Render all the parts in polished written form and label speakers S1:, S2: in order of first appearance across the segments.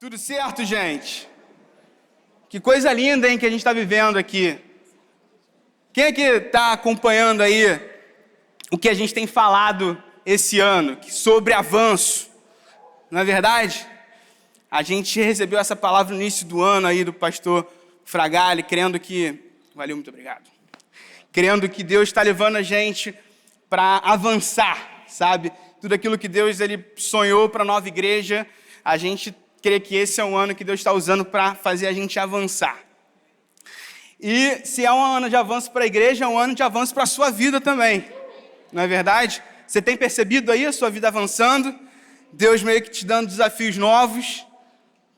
S1: Tudo certo, gente? Que coisa linda, hein, que a gente está vivendo aqui. Quem é que está acompanhando aí o que a gente tem falado esse ano sobre avanço? Não é verdade? A gente recebeu essa palavra no início do ano aí do pastor Fragale, crendo que... Valeu, muito obrigado. Crendo que Deus está levando a gente para avançar, sabe? Tudo aquilo que Deus ele sonhou para a nova igreja, a gente crê que esse é um ano que Deus está usando para fazer a gente avançar. E se é um ano de avanço para a igreja, é um ano de avanço para a sua vida também. Não é verdade? Você tem percebido aí a sua vida avançando? Deus meio que te dando desafios novos,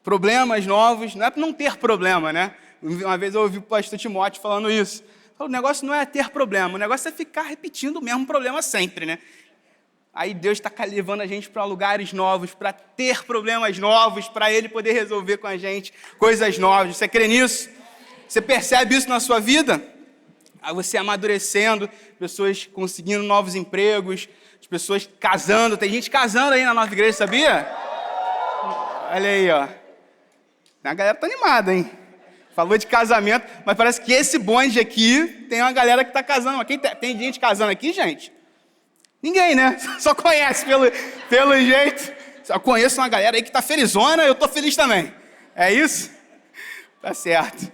S1: problemas novos. Não é para não ter problema, né? Uma vez eu ouvi o pastor Timóteo falando isso. O negócio não é ter problema, o negócio é ficar repetindo o mesmo problema sempre, né? Aí Deus está levando a gente para lugares novos, para ter problemas novos, para Ele poder resolver com a gente coisas novas. Você crê nisso? Você percebe isso na sua vida? Aí você amadurecendo, pessoas conseguindo novos empregos, as pessoas casando. Tem gente casando aí na nossa igreja, sabia? Olha aí, ó. A galera tá animada, hein? Falou de casamento, mas parece que esse bonde aqui tem uma galera que está casando. Mas tem gente casando aqui, gente? Ninguém, né? Só conhece pelo jeito. Só conheço uma galera aí que está felizona, eu estou feliz também. É isso? Tá certo.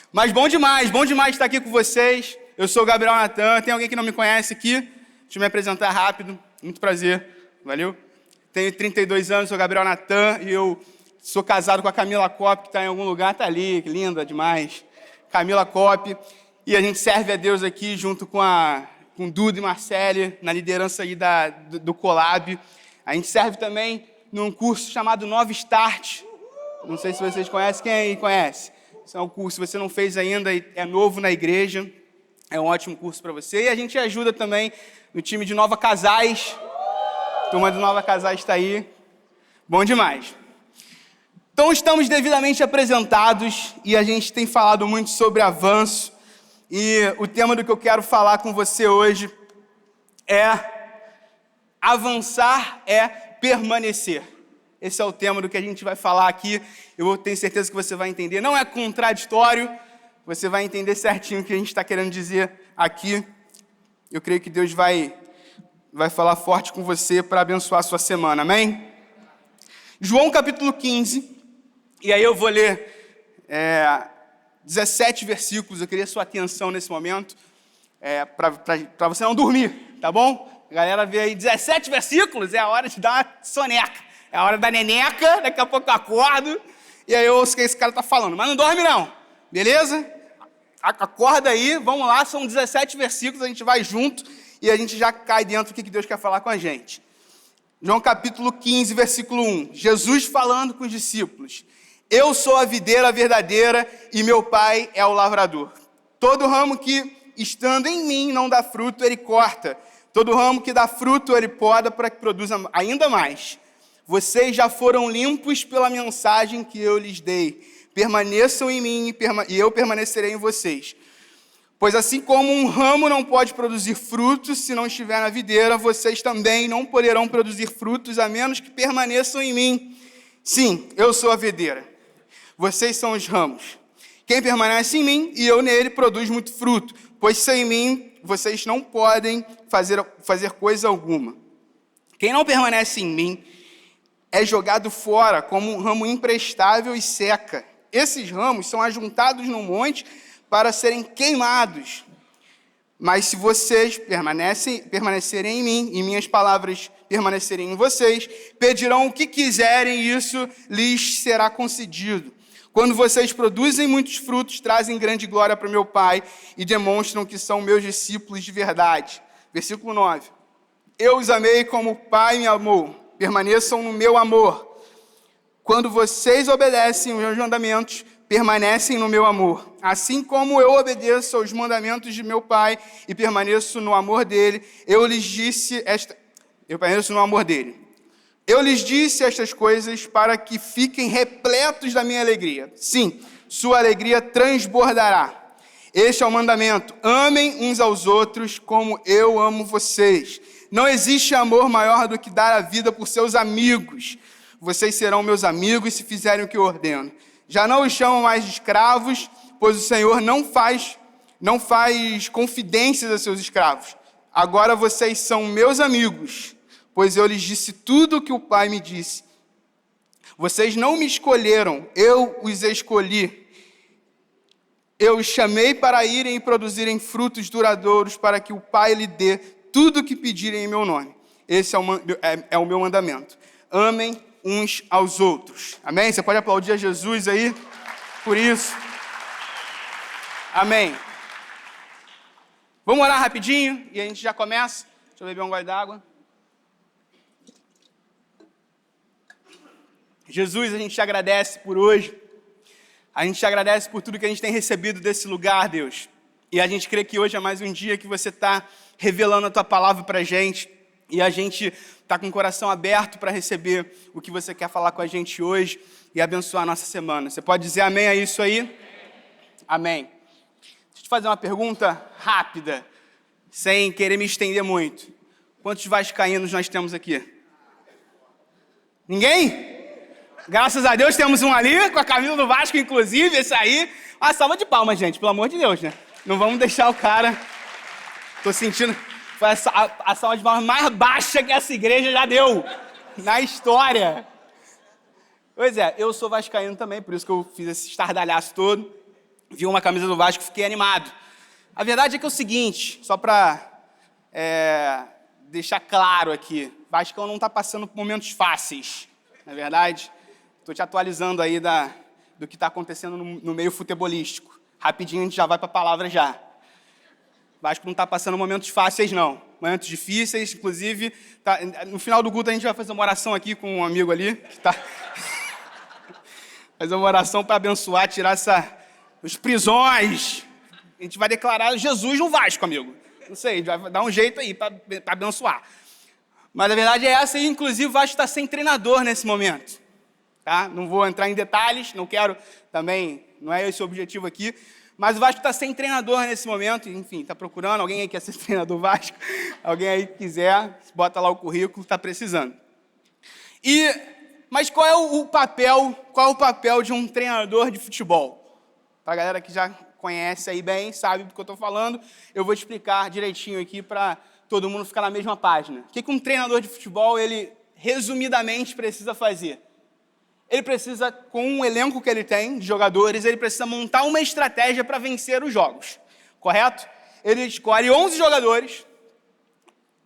S1: Mas bom demais estar aqui com vocês. Eu sou o Gabriel Natan. Tem alguém que não me conhece aqui? Deixa eu me apresentar rápido. Muito prazer. Valeu? Tenho 32 anos, sou o Gabriel Natan e eu sou casado com a Camila Kopp, que está em algum lugar, está ali, linda demais. Camila Kopp. E a gente serve a Deus aqui junto com Duda e Marcele, na liderança aí do Colab. A gente serve também num curso chamado Nova Start. Não sei se vocês conhecem. Quem aí conhece? Esse é um curso, se você não fez ainda, é novo na igreja. É um ótimo curso para você. E a gente ajuda também no time de Nova Casais. A turma do Nova Casais está aí. Bom demais. Então, estamos devidamente apresentados e a gente tem falado muito sobre avanço. E o tema do que eu quero falar com você hoje é avançar é permanecer. Esse é o tema do que a gente vai falar aqui. Eu tenho certeza que você vai entender. Não é contraditório, você vai entender certinho o que a gente está querendo dizer aqui. Eu creio que Deus vai falar forte com você para abençoar a sua semana, amém? João capítulo 15, e aí eu vou ler 17 versículos, eu queria sua atenção nesse momento, para você não dormir, tá bom? A galera vê aí 17 versículos, é a hora de dar uma soneca, é a hora da neneca, daqui a pouco eu acordo, e aí eu ouço o que esse cara está falando, mas não dorme não, beleza? Acorda aí, vamos lá, são 17 versículos, a gente vai junto, e a gente já cai dentro do que Deus quer falar com a gente. João capítulo 15, versículo 1, Jesus falando com os discípulos: Eu sou a videira verdadeira e meu pai é o lavrador. Todo ramo que, estando em mim, não dá fruto, ele corta. Todo ramo que dá fruto, ele poda para que produza ainda mais. Vocês já foram limpos pela mensagem que eu lhes dei. Permaneçam em mim e eu permanecerei em vocês. Pois assim como um ramo não pode produzir frutos se não estiver na videira, vocês também não poderão produzir frutos a menos que permaneçam em mim. Sim, eu sou a videira. Vocês são os ramos. Quem permanece em mim e eu nele produz muito fruto, pois sem mim vocês não podem fazer coisa alguma. Quem não permanece em mim é jogado fora como um ramo imprestável e seca. Esses ramos são ajuntados num monte para serem queimados. Mas se vocês permanecerem em mim e minhas palavras permanecerem em vocês, pedirão o que quiserem e isso lhes será concedido. Quando vocês produzem muitos frutos, trazem grande glória para o meu Pai e demonstram que são meus discípulos de verdade. Versículo 9. Eu os amei como o Pai me amou. Permaneçam no meu amor. Quando vocês obedecem os meus mandamentos, permanecem no meu amor. Assim como eu obedeço aos mandamentos de meu Pai e permaneço no amor dele, eu permaneço no amor dele. Eu lhes disse estas coisas para que fiquem repletos da minha alegria. Sim, sua alegria transbordará. Este é o mandamento: amem uns aos outros como eu amo vocês. Não existe amor maior do que dar a vida por seus amigos. vocês serão meus amigos se fizerem o que eu ordeno. Já não os chamo mais de escravos, pois o Senhor não faz confidências a seus escravos. Agora vocês são meus amigos, pois eu lhes disse tudo o que o Pai me disse. Vocês não me escolheram, eu os escolhi. Eu os chamei para irem e produzirem frutos duradouros, para que o Pai lhe dê tudo o que pedirem em meu nome. Esse é o meu mandamento. Amem uns aos outros. Amém? Você pode aplaudir a Jesus aí por isso. Amém. Vamos orar rapidinho e a gente já começa. Deixa eu beber um gole d'água. Jesus, a gente te agradece por hoje. A gente te agradece por tudo que a gente tem recebido desse lugar, Deus. E a gente crê que hoje é mais um dia que você está revelando a tua palavra para a gente. E a gente está com o coração aberto para receber o que você quer falar com a gente hoje e abençoar a nossa semana. Você pode dizer amém a isso aí? Amém. Deixa eu te fazer uma pergunta rápida, sem querer me estender muito. Quantos vascaínos nós temos aqui? Ninguém? Graças a Deus temos um ali, com a camisa do Vasco, inclusive, esse aí. Uma salva de palmas, gente, pelo amor de Deus, né? Não vamos deixar o cara... Tô sentindo... Foi a salva de palmas mais baixa que essa igreja já deu na história. Pois é, eu sou vascaíno também, por isso que eu fiz esse estardalhaço todo. Vi uma camisa do Vasco e fiquei animado. A verdade é que é o seguinte, só para deixar claro aqui, Vascão não está passando por momentos fáceis, na verdade. Estou te atualizando aí do que está acontecendo no meio futebolístico. Rapidinho a gente já vai para a palavra já. Vasco não está passando momentos fáceis, não. Momentos difíceis, inclusive, no final do culto a gente vai fazer uma oração aqui com um amigo ali, que está... fazer uma oração para abençoar, tirar os prisões. A gente vai declarar Jesus no Vasco, amigo. Não sei, a gente vai dar um jeito aí para abençoar. Mas a verdade é essa, e inclusive o Vasco está sem treinador nesse momento. Tá? Não vou entrar em detalhes, não quero também, não é esse o objetivo aqui. Mas o Vasco está sem treinador nesse momento, enfim, está procurando, alguém aí que quer ser treinador do Vasco, alguém aí que quiser, bota lá o currículo, está precisando. Mas qual é o papel de um treinador de futebol? Para a galera que já conhece aí bem, sabe do que eu estou falando, eu vou te explicar direitinho aqui para todo mundo ficar na mesma página. O que um treinador de futebol, ele resumidamente precisa fazer? Ele precisa, com um elenco que ele tem, de jogadores, ele precisa montar uma estratégia para vencer os jogos, correto? Ele escolhe 11 jogadores,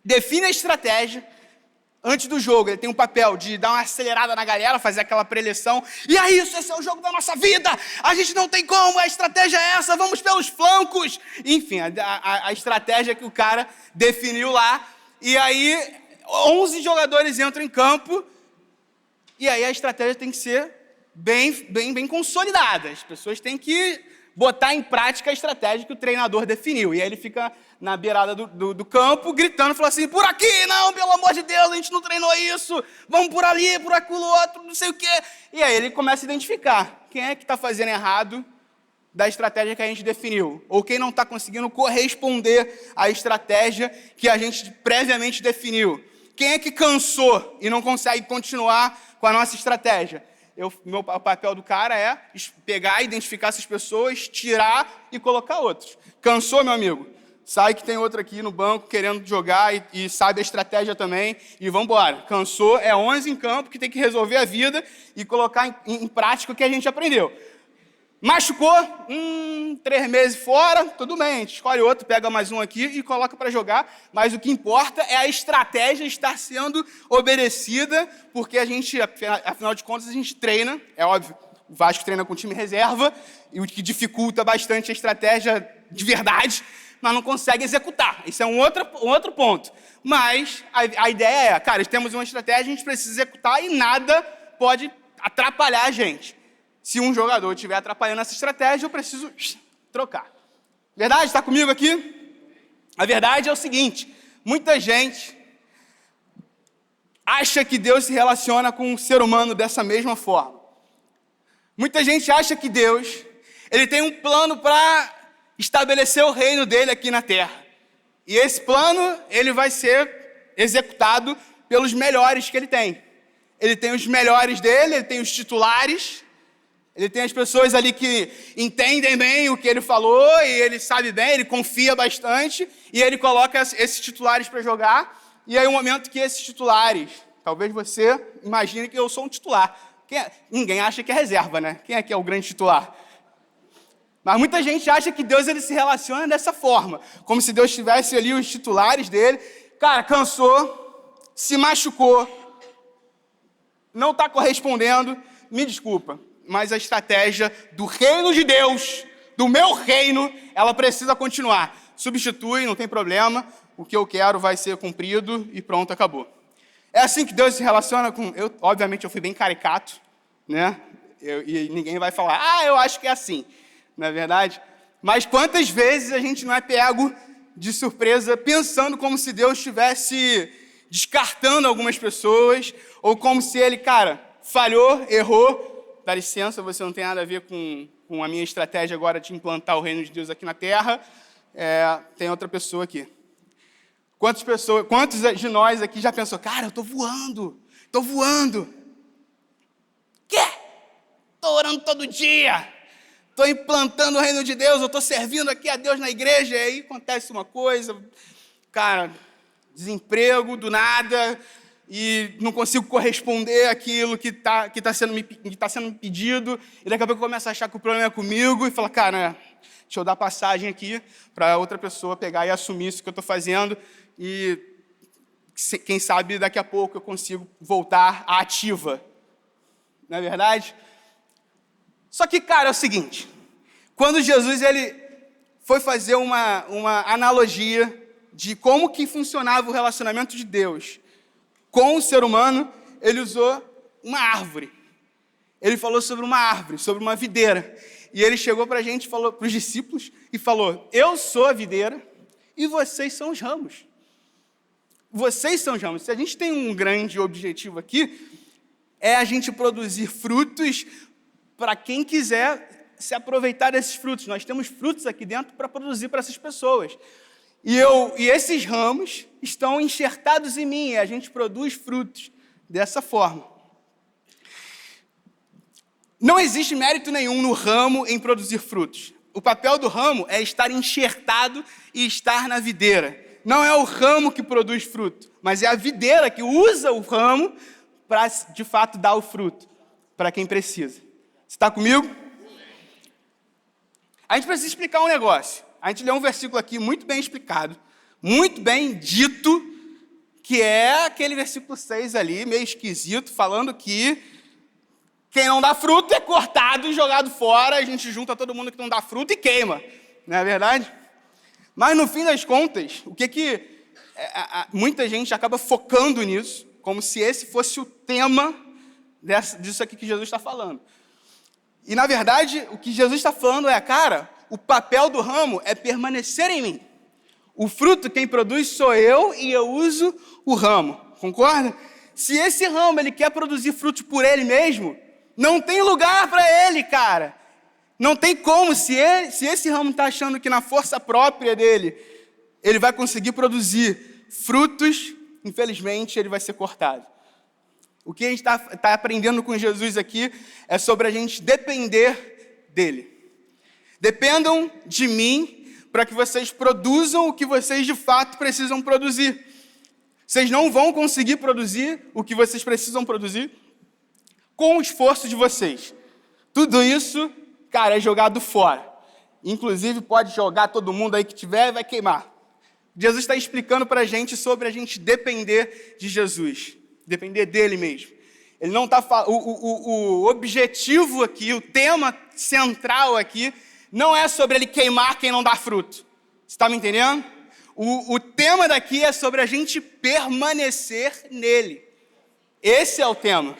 S1: define a estratégia, antes do jogo, ele tem um papel de dar uma acelerada na galera, fazer aquela preleção, e é isso, esse é o jogo da nossa vida, a gente não tem como, a estratégia é essa, vamos pelos flancos, enfim, a estratégia que o cara definiu lá, e aí 11 jogadores entram em campo, e aí a estratégia tem que ser bem consolidada. As pessoas têm que botar em prática a estratégia que o treinador definiu. E aí ele fica na beirada do campo, gritando, falando assim, por aqui, não, pelo amor de Deus, a gente não treinou isso, vamos por ali, por aquilo outro, não sei o quê. E aí ele começa a identificar quem é que está fazendo errado da estratégia que a gente definiu, ou quem não está conseguindo corresponder à estratégia que a gente previamente definiu. Quem é que cansou e não consegue continuar com a nossa estratégia? O papel do cara é pegar, identificar essas pessoas, tirar e colocar outros. Cansou, meu amigo? Sai que tem outro aqui no banco querendo jogar e sabe a estratégia também. E vamos embora. Cansou, é 11 em campo que tem que resolver a vida e colocar em prática o que a gente aprendeu. Machucou, 3 meses fora, tudo bem, a gente escolhe outro, pega mais um aqui e coloca para jogar, mas o que importa é a estratégia estar sendo obedecida, porque a gente, afinal de contas, a gente treina, é óbvio, o Vasco treina com time reserva, e o que dificulta bastante a estratégia de verdade, mas não consegue executar, isso é um outro ponto. Mas a ideia é, cara, temos uma estratégia, a gente precisa executar e nada pode atrapalhar a gente. Se um jogador estiver atrapalhando essa estratégia, eu preciso trocar. Verdade? Está comigo aqui? A verdade é o seguinte, muita gente acha que Deus se relaciona com o ser humano dessa mesma forma. Muita gente acha que Deus, ele tem um plano para estabelecer o reino dele aqui na terra. E esse plano, ele vai ser executado pelos melhores que ele tem. ele tem os melhores dele, ele tem os titulares, ele tem as pessoas ali que entendem bem o que ele falou, e ele sabe bem, ele confia bastante, e ele coloca esses titulares para jogar, e aí o momento que esses titulares, talvez você imagine que eu sou um titular. Ninguém acha que é reserva, né? Quem é que é o grande titular? Mas muita gente acha que Deus ele se relaciona dessa forma, como se Deus tivesse ali os titulares dele. Cara, cansou, se machucou, não está correspondendo, me desculpa, mas a estratégia do reino de Deus, do meu reino, ela precisa continuar. Substitui, não tem problema, o que eu quero vai ser cumprido e pronto, acabou. É assim que Deus se relaciona com... Obviamente, eu fui bem caricato, né? E ninguém vai falar, eu acho que é assim. Não é verdade? Mas quantas vezes a gente não é pego de surpresa pensando como se Deus estivesse descartando algumas pessoas, ou como se ele, cara, falhou, errou, dá licença, você não tem nada a ver com a minha estratégia agora de implantar o reino de Deus aqui na Terra, tem outra pessoa aqui. Quantos de nós aqui já pensou, cara, eu estou voando. Quê? Estou orando todo dia. Estou implantando o reino de Deus, eu estou servindo aqui a Deus na igreja, e aí acontece uma coisa, cara, desemprego do nada, e não consigo corresponder àquilo que tá sendo me pedido, e daqui a pouco eu começo a achar que o problema é comigo, e falo, cara, deixa eu dar passagem aqui para outra pessoa pegar e assumir isso que eu estou fazendo, e quem sabe daqui a pouco eu consigo voltar à ativa. Não é verdade? Só que, cara, é o seguinte, quando Jesus ele foi fazer uma analogia de como que funcionava o relacionamento de Deus com o ser humano, ele usou uma árvore. Ele falou sobre uma árvore, sobre uma videira. E ele chegou para a gente, falou para os discípulos e falou, eu sou a videira e vocês são os ramos. Vocês são os ramos. Se a gente tem um grande objetivo aqui, é a gente produzir frutos para quem quiser se aproveitar desses frutos. Nós temos frutos aqui dentro para produzir para essas pessoas. E esses ramos estão enxertados em mim, e a gente produz frutos dessa forma. Não existe mérito nenhum no ramo em produzir frutos. O papel do ramo é estar enxertado e estar na videira. Não é o ramo que produz fruto, mas é a videira que usa o ramo para, de fato, dar o fruto para quem precisa. Você está comigo? A gente precisa explicar um negócio. A gente lê um versículo aqui muito bem explicado, muito bem dito, que é aquele versículo 6 ali, meio esquisito, falando que quem não dá fruto é cortado e jogado fora, a gente junta todo mundo que não dá fruto e queima. Não é verdade? Mas, no fim das contas, o que muita gente acaba focando nisso, como se esse fosse o tema disso aqui que Jesus está falando. E, na verdade, o que Jesus está falando é, cara, o papel do ramo é permanecer em mim. O fruto, quem produz sou eu e eu uso o ramo. Concorda? Se esse ramo ele quer produzir frutos por ele mesmo, não tem lugar para ele, cara. Não tem como. Se esse ramo está achando que na força própria dele, ele vai conseguir produzir frutos, infelizmente, ele vai ser cortado. O que a gente está aprendendo com Jesus aqui é sobre a gente depender dele. Dependam de mim para que vocês produzam o que vocês de fato precisam produzir. Vocês não vão conseguir produzir o que vocês precisam produzir com o esforço de vocês. Tudo isso, cara, é jogado fora. Inclusive, pode jogar todo mundo aí que tiver e vai queimar. Jesus está explicando para a gente sobre a gente depender de Jesus. Depender dele mesmo. Ele não está o objetivo aqui, o tema central aqui, não é sobre ele queimar quem não dá fruto. Você está me entendendo? O tema daqui é sobre a gente permanecer nele. Esse é o tema.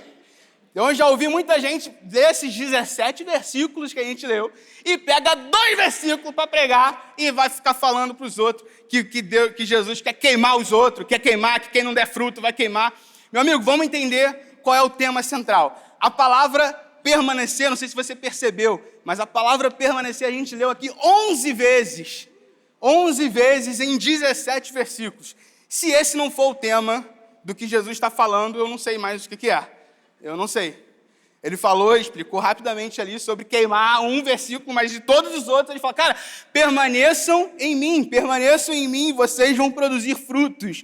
S1: Então, eu já ouvi muita gente desses 17 versículos que a gente leu e pega 2 versículos para pregar e vai ficar falando para os outros que Jesus quer queimar os outros, quer queimar, que quem não der fruto vai queimar. Meu amigo, vamos entender qual é o tema central. A palavra permanecer, não sei se você percebeu, mas a palavra permanecer a gente leu aqui 11 vezes. 11 vezes em 17 versículos. Se esse não for o tema do que Jesus está falando, eu não sei mais o que é. Eu não sei. Ele falou, explicou rapidamente ali sobre queimar um versículo, mas de todos os outros ele fala, cara, permaneçam em mim, vocês vão produzir frutos.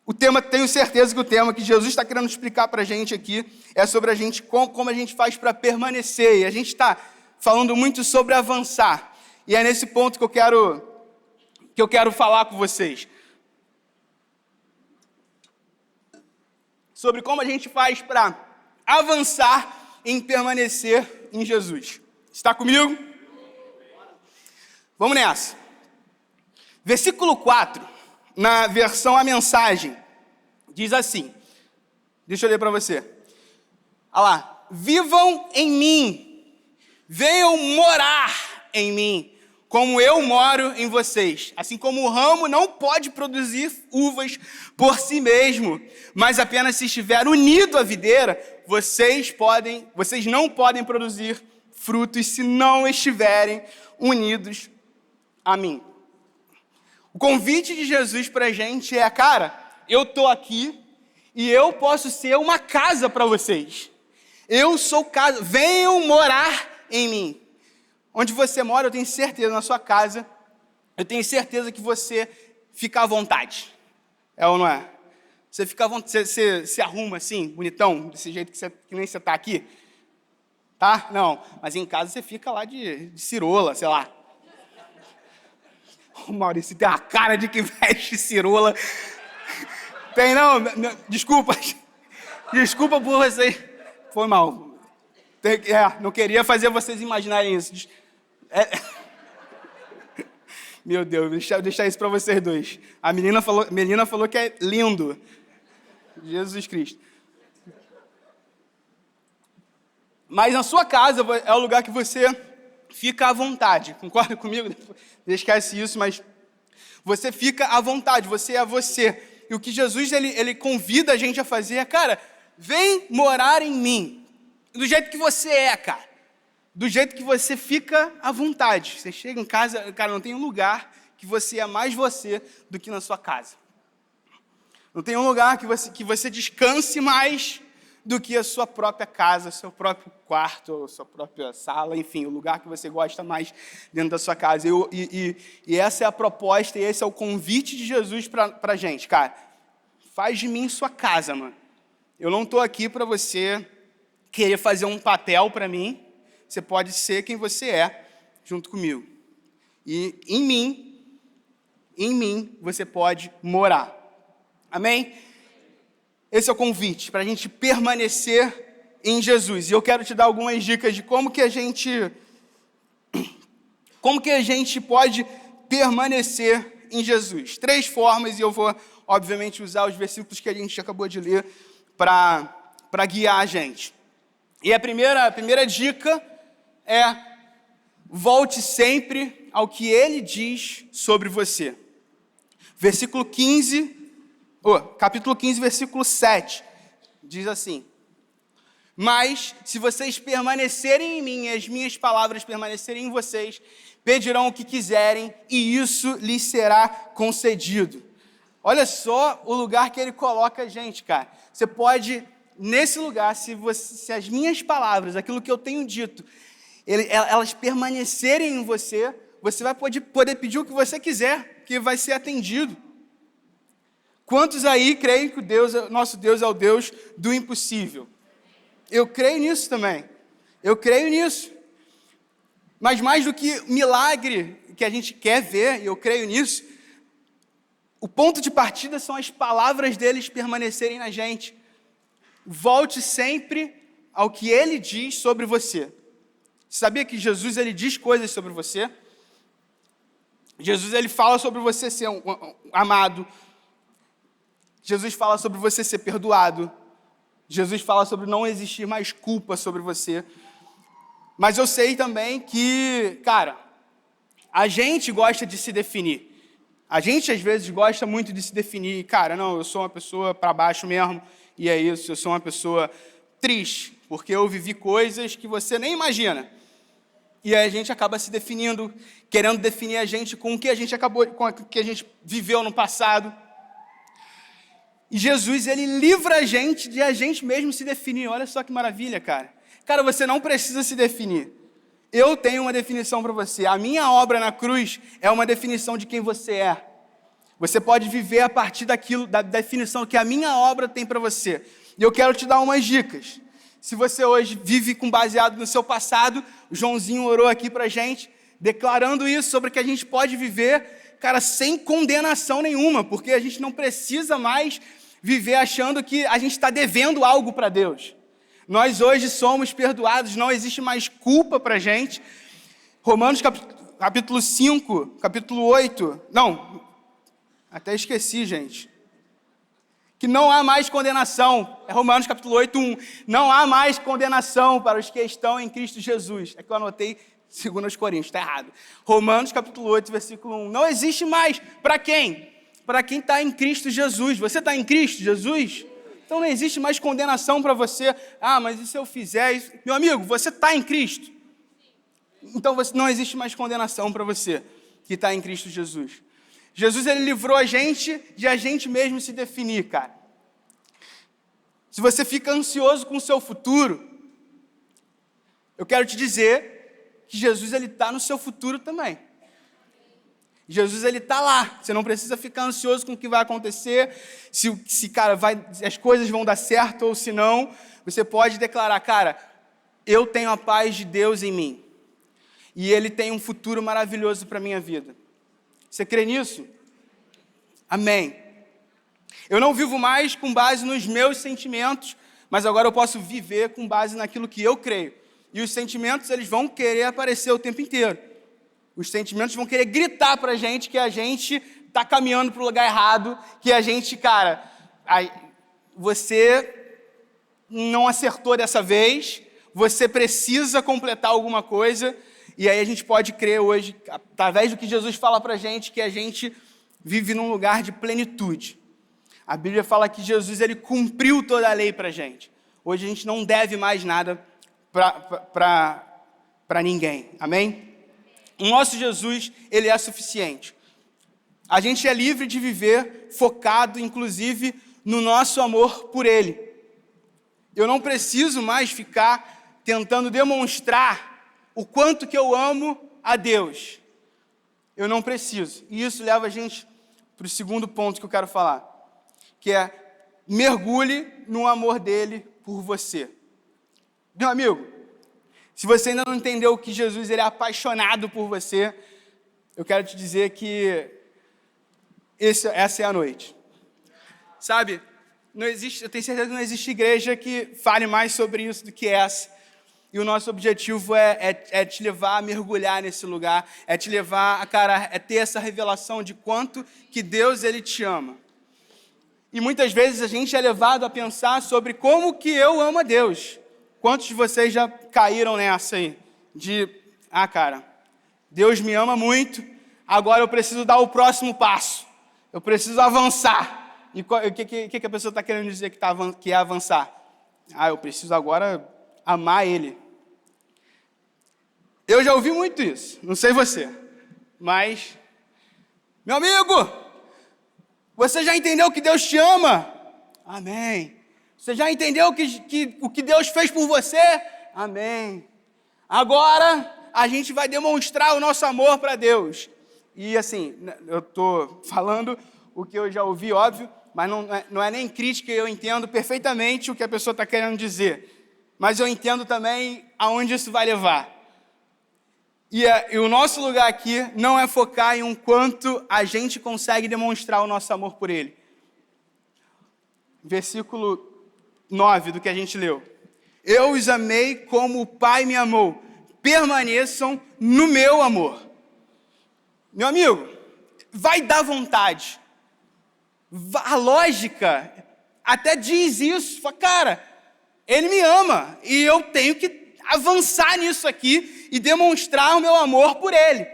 S1: O tema, tenho certeza que o tema que Jesus está querendo explicar para a gente aqui é sobre a gente, como a gente faz para permanecer. E a gente está falando muito sobre avançar. E é nesse ponto que eu quero falar com vocês. Sobre como a gente faz para avançar em permanecer em Jesus. Está comigo? Vamos nessa. Versículo 4, na versão A Mensagem, diz assim. Deixa eu ler para você. Olha lá. Vivam em mim, venham morar em mim, como eu moro em vocês. Assim como o ramo não pode produzir uvas por si mesmo, mas apenas se estiver unido à videira, vocês não podem produzir frutos se não estiverem unidos a mim. O convite de Jesus para a gente é, cara, eu estou aqui e eu posso ser uma casa para vocês. Eu sou casa, venham morar em mim. Onde você mora, eu tenho certeza, na sua casa, eu tenho certeza que você fica à vontade. É ou não é? Você fica à vontade, você se arruma assim, bonitão, desse jeito que nem você está aqui. Tá? Não, mas em casa você fica lá de cirola, sei lá. O Maurício tem a cara de que veste cirola. Tem não? Desculpa por vocês. Foi mal. Não queria fazer vocês imaginarem isso. Meu Deus, deixar isso para vocês dois. A menina falou que é lindo. Jesus Cristo. Mas na sua casa é o lugar que você fica à vontade. Concorda comigo? Esquece isso, mas você fica à vontade, você é você. E o que Jesus ele convida a gente a fazer é, cara, vem morar em mim. Do jeito que você é, cara. Do jeito que você fica à vontade. Você chega em casa, cara, não tem um lugar que você é mais você do que na sua casa. Não tem um lugar que você descanse mais do que a sua própria casa, seu próprio quarto, sua própria sala, enfim, o lugar que você gosta mais dentro da sua casa. E essa é a proposta, e esse é o convite de Jesus para a gente, cara. Faz de mim sua casa, mano. Eu não estou aqui para você querer fazer um papel para mim. Você pode ser quem você é, junto comigo. E em mim, você pode morar. Amém? Esse é o convite para a gente permanecer em Jesus. E eu quero te dar algumas dicas de como que a gente pode permanecer em Jesus. 3 formas, e eu vou, obviamente, usar os versículos que a gente acabou de ler para guiar a gente. E a primeira dica é: volte sempre ao que ele diz sobre você. Capítulo 15, versículo 7, diz assim: mas se vocês permanecerem em mim e as minhas palavras permanecerem em vocês, pedirão o que quiserem e isso lhes será concedido. Olha só o lugar que ele coloca a gente, cara. Você pode, nesse lugar, se as minhas palavras, aquilo que eu tenho dito, elas permanecerem em você, você vai poder pedir o que você quiser, que vai ser atendido. Quantos aí creem que nosso Deus é o Deus do impossível? Eu creio nisso também. Eu creio nisso. Mas mais do que milagre que a gente quer ver, e eu creio nisso, o ponto de partida são as palavras deles permanecerem na gente. Volte sempre ao que ele diz sobre você. Sabia que Jesus ele diz coisas sobre você? Jesus ele fala sobre você ser um amado. Jesus fala sobre você ser perdoado. Jesus fala sobre não existir mais culpa sobre você. Mas eu sei também que, cara, a gente gosta de se definir. A gente, às vezes, gosta muito de se definir. Cara, não, eu sou uma pessoa para baixo mesmo, e é isso. Eu sou uma pessoa triste, porque eu vivi coisas que você nem imagina. E aí a gente acaba se definindo, querendo definir a gente com o que a gente viveu no passado. E Jesus, ele livra a gente de a gente mesmo se definir. Olha só que maravilha, cara. Cara, você não precisa se definir. Eu tenho uma definição para você. A minha obra na cruz é uma definição de quem você é. Você pode viver a partir daquilo, da definição que a minha obra tem para você. E eu quero te dar umas dicas. Se você hoje vive baseado no seu passado, o Joãozinho orou aqui para a gente, declarando isso sobre que a gente pode viver, cara, sem condenação nenhuma, porque a gente não precisa mais viver achando que a gente está devendo algo para Deus. Nós hoje somos perdoados, não existe mais culpa para a gente. Romanos capítulo 5, capítulo 8, não, até esqueci, gente. Que não há mais condenação, é Romanos capítulo 8, 1. Não há mais condenação para os que estão em Cristo Jesus. É que eu anotei 2 Coríntios, está errado. Romanos capítulo 8, versículo 1. Não existe mais. Para quem? Para quem está em Cristo Jesus. Você está em Cristo Jesus? Então não existe mais condenação para você. Ah, mas e se eu fizer isso? Meu amigo, você está em Cristo. Então não existe mais condenação para você que está em Cristo Jesus. Jesus, ele livrou a gente de a gente mesmo se definir, cara. Se você fica ansioso com o seu futuro, eu quero te dizer que Jesus, ele está no seu futuro também. Jesus, ele está lá. Você não precisa ficar ansioso com o que vai acontecer, cara, as coisas vão dar certo ou se não. Você pode declarar, cara, eu tenho a paz de Deus em mim. E ele tem um futuro maravilhoso para a minha vida. Você crê nisso? Amém. Eu não vivo mais com base nos meus sentimentos, mas agora eu posso viver com base naquilo que eu creio. E os sentimentos, eles vão querer aparecer o tempo inteiro. Os sentimentos vão querer gritar pra gente que a gente tá caminhando pro lugar errado, que a gente, cara, você não acertou dessa vez, você precisa completar alguma coisa. E aí a gente pode crer hoje, através do que Jesus fala pra gente, que a gente vive num lugar de plenitude. A Bíblia fala que Jesus, ele cumpriu toda a lei pra gente. Hoje a gente não deve mais nada para ninguém. Amém? O nosso Jesus, ele é suficiente. A gente é livre de viver focado, inclusive, no nosso amor por ele. Eu não preciso mais ficar tentando demonstrar o quanto que eu amo a Deus. Eu não preciso. E isso leva a gente para o segundo ponto que eu quero falar, que é mergulhe no amor dele por você. Meu amigo, se você ainda não entendeu que Jesus, ele é apaixonado por você, eu quero te dizer que essa é a noite. Sabe, eu tenho certeza que não existe igreja que fale mais sobre isso do que essa. E o nosso objetivo é te levar a mergulhar nesse lugar, é te levar a ter essa revelação de quanto que Deus, ele te ama. E muitas vezes a gente é levado a pensar sobre como que eu amo a Deus. Quantos de vocês já caíram nessa aí? Cara, Deus me ama muito, agora eu preciso dar o próximo passo. Eu preciso avançar. E o que a pessoa está querendo dizer que é avançar? Eu preciso agora amar ele. Eu já ouvi muito isso, não sei você, mas, meu amigo, você já entendeu que Deus te ama? Amém. Você já entendeu o que Deus fez por você? Amém. Agora, a gente vai demonstrar o nosso amor para Deus. E assim, eu estou falando o que eu já ouvi, óbvio, mas não é nem crítica, eu entendo perfeitamente o que a pessoa está querendo dizer. Mas eu entendo também aonde isso vai levar. E o nosso lugar aqui não é focar em um quanto a gente consegue demonstrar o nosso amor por ele. Versículo 9 do que a gente leu. Eu os amei como o Pai me amou. Permaneçam no meu amor. Meu amigo, vai dar vontade. A lógica até diz isso. Fala, cara, ele me ama e eu tenho que avançar nisso aqui e demonstrar o meu amor por ele.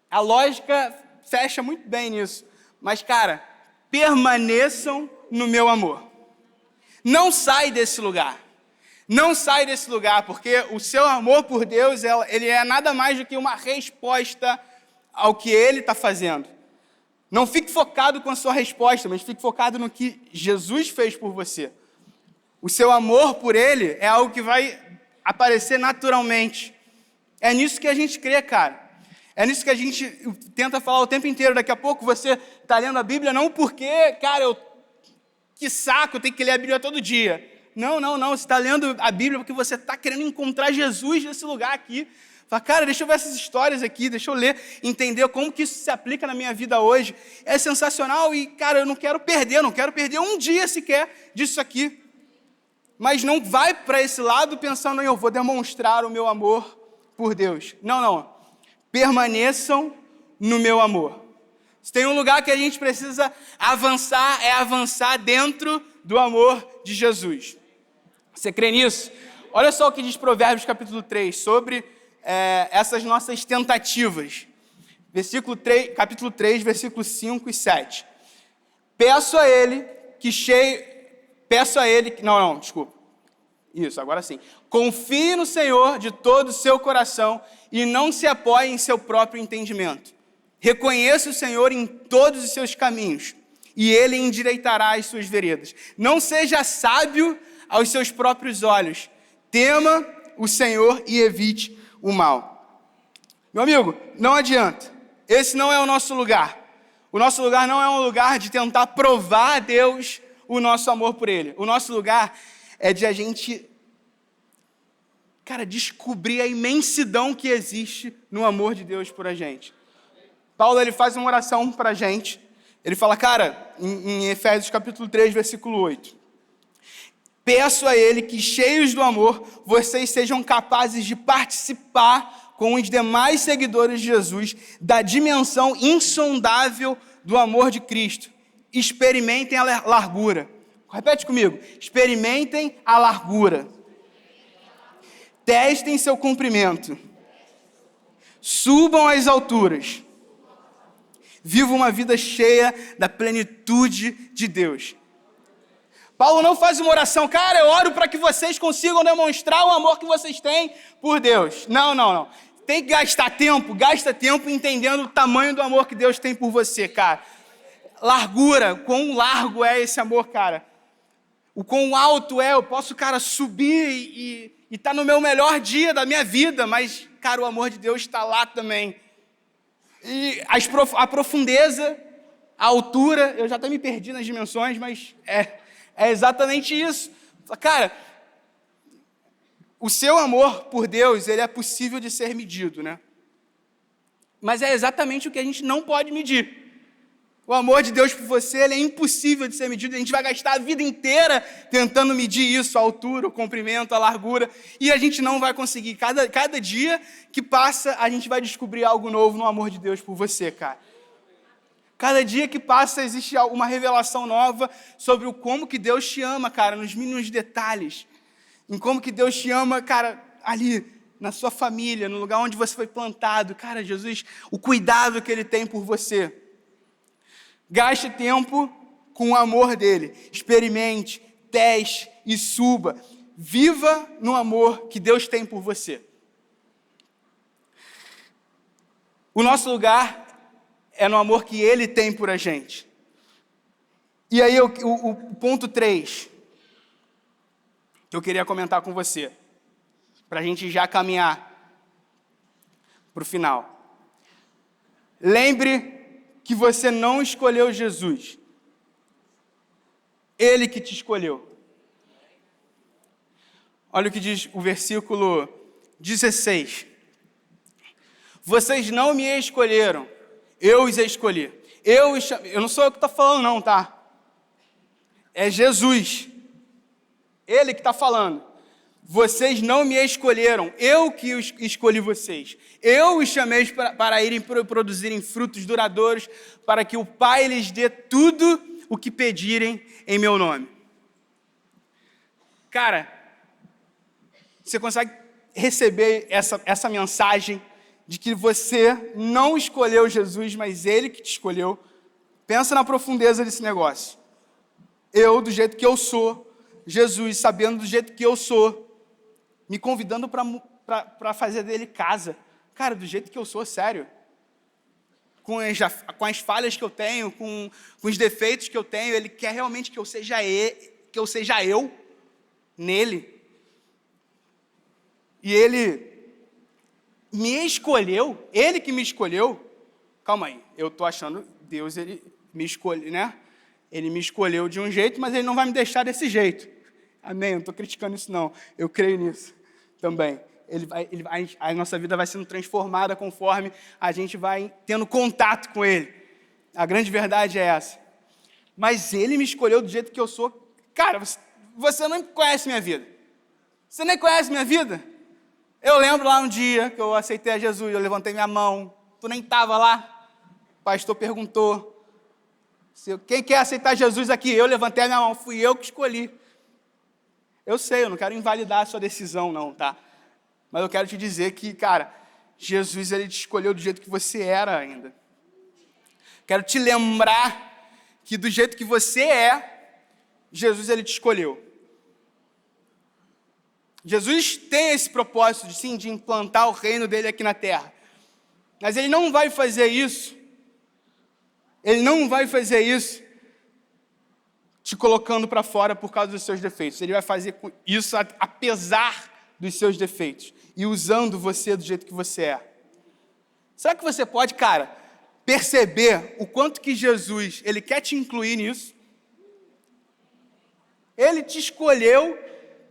S1: A lógica fecha muito bem nisso. Mas, cara, permaneçam no meu amor. Não sai desse lugar. Não sai desse lugar, porque o seu amor por Deus, ele é nada mais do que uma resposta ao que ele está fazendo. Não fique focado com a sua resposta, mas fique focado no que Jesus fez por você. O seu amor por Ele é algo que vai aparecer naturalmente. É nisso que a gente crê, cara. É nisso que a gente tenta falar o tempo inteiro. Daqui a pouco você está lendo a Bíblia não porque, cara, que saco, eu tenho que ler a Bíblia todo dia. Não. Você está lendo a Bíblia porque você está querendo encontrar Jesus nesse lugar aqui. Fala, cara, deixa eu ver essas histórias aqui, deixa eu ler, entender como que isso se aplica na minha vida hoje. É sensacional e, cara, eu não quero perder um dia sequer disso aqui. Mas não vai para esse lado pensando em eu vou demonstrar o meu amor por Deus. Não. Permaneçam no meu amor. Se tem um lugar que a gente precisa avançar, é avançar dentro do amor de Jesus. Você crê nisso? Olha só o que diz Provérbios capítulo 3, sobre essas nossas tentativas. Capítulo 3, versículos 5 e 7. Peço a ele, Isso, agora sim. Confie no Senhor de todo o seu coração e não se apoie em seu próprio entendimento. Reconheça o Senhor em todos os seus caminhos e Ele endireitará as suas veredas. Não seja sábio aos seus próprios olhos. Tema o Senhor e evite o mal. Meu amigo, não adianta. Esse não é o nosso lugar. O nosso lugar não é um lugar de tentar provar a Deus o nosso amor por Ele. O nosso lugar é de a gente, descobrir a imensidão que existe no amor de Deus por a gente. Paulo, ele faz uma oração para a gente. Ele fala, em Efésios capítulo 3, versículo 8. Peço a Ele que, cheios do amor, vocês sejam capazes de participar com os demais seguidores de Jesus da dimensão insondável do amor de Cristo. Experimentem a largura. Repete comigo. Experimentem a largura. Testem seu comprimento. Subam às alturas. Vivam uma vida cheia da plenitude de Deus. Paulo não faz uma oração, eu oro para que vocês consigam demonstrar o amor que vocês têm por Deus. Não. Tem que gasta tempo entendendo o tamanho do amor que Deus tem por você, cara. Largura, quão largo é esse amor, cara. O quão alto é, eu posso, subir e estar no meu melhor dia da minha vida, mas, o amor de Deus está lá também. E a profundeza, a altura, eu já até me perdi nas dimensões, mas é exatamente isso. O seu amor por Deus, ele é possível de ser medido, né? Mas é exatamente o que a gente não pode medir. O amor de Deus por você, ele é impossível de ser medido. A gente vai gastar a vida inteira tentando medir isso, a altura, o comprimento, a largura, e a gente não vai conseguir. Cada dia que passa, a gente vai descobrir algo novo no amor de Deus por você, cara. Cada dia que passa, existe uma revelação nova sobre como que Deus te ama, nos mínimos detalhes. Em como que Deus te ama, ali na sua família, no lugar onde você foi plantado. Jesus, o cuidado que Ele tem por você. Gaste tempo com o amor dEle. Experimente, teste e suba. Viva no amor que Deus tem por você. O nosso lugar é no amor que Ele tem por a gente. E aí o ponto 3, que eu queria comentar com você, para a gente já caminhar para o final. Lembre que você não escolheu Jesus. Ele que te escolheu. Olha o que diz o versículo 16. Vocês não me escolheram, eu os escolhi. Eu não sou eu que estou falando não, tá? É Jesus. Ele que está falando. Vocês não me escolheram, eu que escolhi vocês. Eu os chamei para irem produzirem frutos duradouros, para que o Pai lhes dê tudo o que pedirem em meu nome. Você consegue receber essa mensagem de que você não escolheu Jesus, mas Ele que te escolheu? Pensa na profundeza desse negócio. Eu, do jeito que eu sou, Jesus, sabendo do jeito que eu sou, me convidando para fazer dele casa. Do jeito que eu sou, sério. com as falhas que eu tenho, com os defeitos que eu tenho. Ele quer realmente que eu seja eu nele. E ele me escolheu, ele que me escolheu. Calma aí, eu estou achando, Deus, ele me escolheu, né? Ele me escolheu de um jeito, mas ele não vai me deixar desse jeito. Amém, eu não estou criticando isso não, eu creio nisso também. A nossa vida vai sendo transformada conforme a gente vai tendo contato com ele. A grande verdade é essa. Mas ele me escolheu do jeito que eu sou. Cara, você não conhece minha vida. Você nem conhece minha vida. Eu lembro lá um dia que eu aceitei a Jesus, eu levantei minha mão. Tu nem estava lá. O pastor perguntou. Quem quer aceitar Jesus aqui? Eu levantei a minha mão, fui eu que escolhi. Eu sei, eu não quero invalidar a sua decisão não, tá? Mas eu quero te dizer que, cara, Jesus, ele te escolheu do jeito que você era ainda. Quero te lembrar que do jeito que você é, Jesus, ele te escolheu. Jesus tem esse propósito, sim, de implantar o reino dele aqui na terra. Mas ele não vai fazer isso. Ele não vai fazer isso te colocando para fora por causa dos seus defeitos. Ele vai fazer isso apesar dos seus defeitos e usando você do jeito que você é. Será que você pode, cara, perceber o quanto que Jesus, ele quer te incluir nisso? Ele te escolheu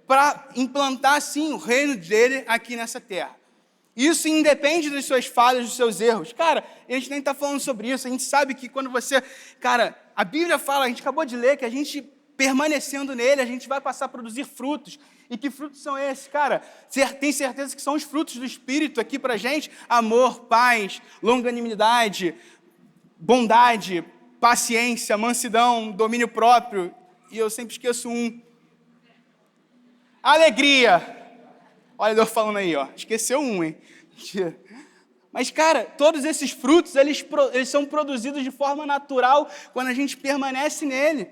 S1: para implantar, sim, o reino dele aqui nessa terra. Isso independe das suas falhas, dos seus erros. Cara, a gente nem está falando sobre isso. A gente sabe que quando você... Cara, a Bíblia fala, a gente acabou de ler, que a gente, permanecendo nele, a gente vai passar a produzir frutos. E que frutos são esses? Cara, você tem certeza que são os frutos do Espírito aqui pra gente? Amor, paz, longanimidade, bondade, paciência, mansidão, domínio próprio. E eu sempre esqueço um. Alegria. Olha eu falando aí, ó. Esqueceu um, hein? Mas, cara, todos esses frutos, eles são produzidos de forma natural quando a gente permanece nele.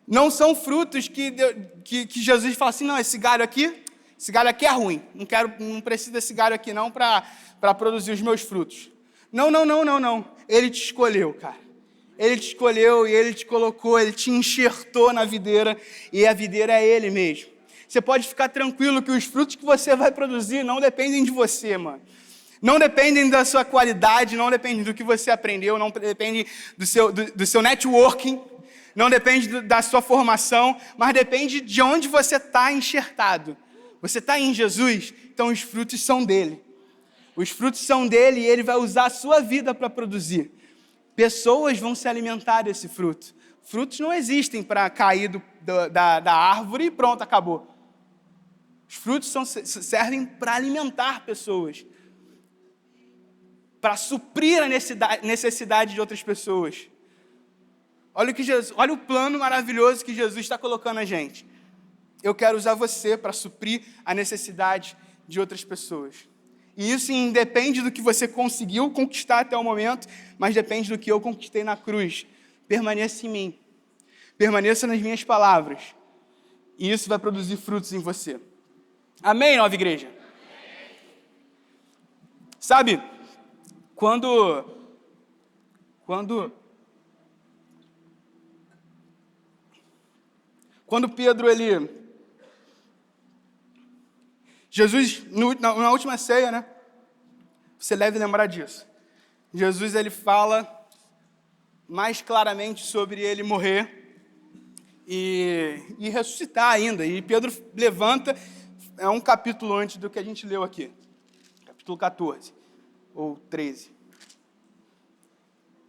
S1: Não são frutos que Jesus fala assim, não, esse galho aqui é ruim. Não preciso desse galho aqui não para produzir os meus frutos. Não. Ele te escolheu, cara. Ele te escolheu e ele te colocou, ele te enxertou na videira e a videira é ele mesmo. Você pode ficar tranquilo que os frutos que você vai produzir não dependem de você, mano. Não dependem da sua qualidade, não dependem do que você aprendeu, não dependem do seu networking, não depende da sua formação, mas depende de onde você está enxertado. Você está em Jesus, então os frutos são dele. Os frutos são dele e ele vai usar a sua vida para produzir. Pessoas vão se alimentar desse fruto. Frutos não existem para cair da árvore e pronto, acabou. Os frutos servem para alimentar pessoas, para suprir a necessidade de outras pessoas. Olha o plano maravilhoso que Jesus está colocando a gente. Eu quero usar você para suprir a necessidade de outras pessoas. E isso independe do que você conseguiu conquistar até o momento, mas depende do que eu conquistei na cruz. Permaneça em mim. Permaneça nas minhas palavras. E isso vai produzir frutos em você. Amém, nova igreja? Amém. Sabe, quando Pedro, Jesus, na última ceia, né? Você deve lembrar disso. Jesus, ele fala mais claramente sobre ele morrer e ressuscitar ainda. E Pedro levanta, é um capítulo antes do que a gente leu aqui. Capítulo 14, ou 13.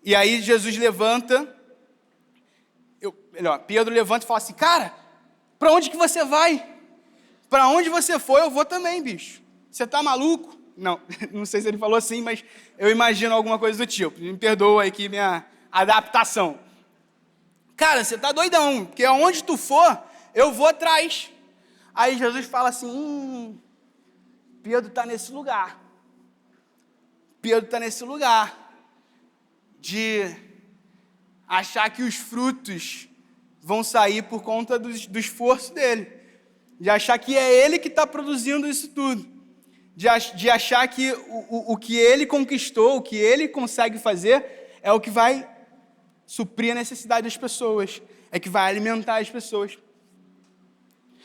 S1: E aí Jesus levanta, Pedro levanta e fala assim, cara, para onde que você vai? Para onde você for, eu vou também, bicho. Você tá maluco? Não sei se ele falou assim, mas eu imagino alguma coisa do tipo. Me perdoa aqui minha adaptação. Cara, você tá doidão, porque aonde tu for, eu vou atrás. Aí Jesus fala assim, Pedro está nesse lugar. Pedro está nesse lugar de achar que os frutos vão sair por conta do esforço dele. De achar que é ele que está produzindo isso tudo. De achar que o que ele conquistou, o que ele consegue fazer, é o que vai suprir a necessidade das pessoas, é que vai alimentar as pessoas.